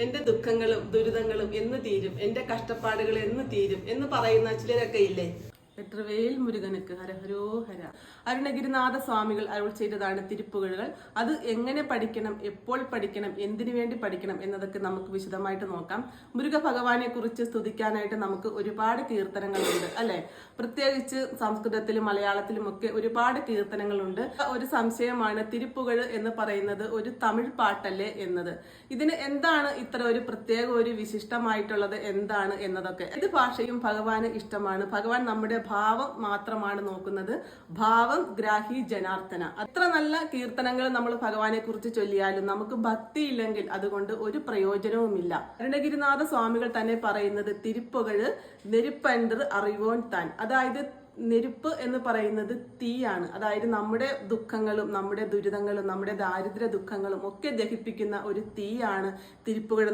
എന്റെ ദുഃഖങ്ങളും ദുരിതങ്ങളും എന്ന് തീരും, എന്റെ കഷ്ടപ്പാടുകൾ എന്ന് തീരും എന്ന് പറയുന്ന ചിലരൊക്കെ ഇല്ലേ? വെട്രവേൽ മുരുകനുക്ക് ഹരഹരോ ഹര. അരുണഗിരിനാഥ സ്വാമികൾ അരുൾ ചെയ്തതാണ് തിരുപ്പുകഴുകൾ. അത് എങ്ങനെ പഠിക്കണം, എപ്പോൾ പഠിക്കണം, എന്തിനു വേണ്ടി പഠിക്കണം എന്നതൊക്കെ നമുക്ക് വിശദമായിട്ട് നോക്കാം. മുരുക ഭഗവാനെ കുറിച്ച് സ്തുതിക്കാനായിട്ട് നമുക്ക് ഒരുപാട് കീർത്തനങ്ങളുണ്ട് അല്ലെ? പ്രത്യേകിച്ച് സംസ്കൃതത്തിലും മലയാളത്തിലും ഒക്കെ ഒരുപാട് കീർത്തനങ്ങളുണ്ട്. ഒരു സംശയമാണ്, തിരുപ്പുകഴ് എന്ന് പറയുന്നത് ഒരു തമിഴ് പാട്ടല്ലേ എന്നത്. ഇതിന് എന്താണ് ഇത്ര ഒരു പ്രത്യേക ഒരു വിശിഷ്ടമായിട്ടുള്ളത് എന്താണ് എന്നതൊക്കെ. ഇത് ഭാഷയും ഭഗവാന് ഇഷ്ടമാണ്. ഭഗവാൻ നമ്മുടെ ഭാവം മാത്രമാണ് നോക്കുന്നത്. ഭാവം ഗ്രാഹി ജനാർദ്ദന. അത്ര നല്ല കീർത്തനങ്ങൾ നമ്മൾ ഭഗവാനെ കുറിച്ച് ചൊല്ലിയാലും നമുക്ക് ഭക്തി ഇല്ലെങ്കിൽ അതുകൊണ്ട് ഒരു പ്രയോജനവുമില്ല. അരുണഗിരിനാഥ സ്വാമികൾ തന്നെ പറയുന്നത് തിരുപ്പുകഴ് നെരുപ്പൻറ് അറിവോൻ താൻ. അതായത് നെരുപ്പ് എന്ന് പറയുന്നത് തീയാണ്. അതായത് നമ്മുടെ ദുഃഖങ്ങളും നമ്മുടെ ദുരിതങ്ങളും നമ്മുടെ ദാരിദ്ര്യ ദുഃഖങ്ങളും ഒക്കെ ദഹിപ്പിക്കുന്ന ഒരു തീയാണ് തിരുപ്പുകഴ്.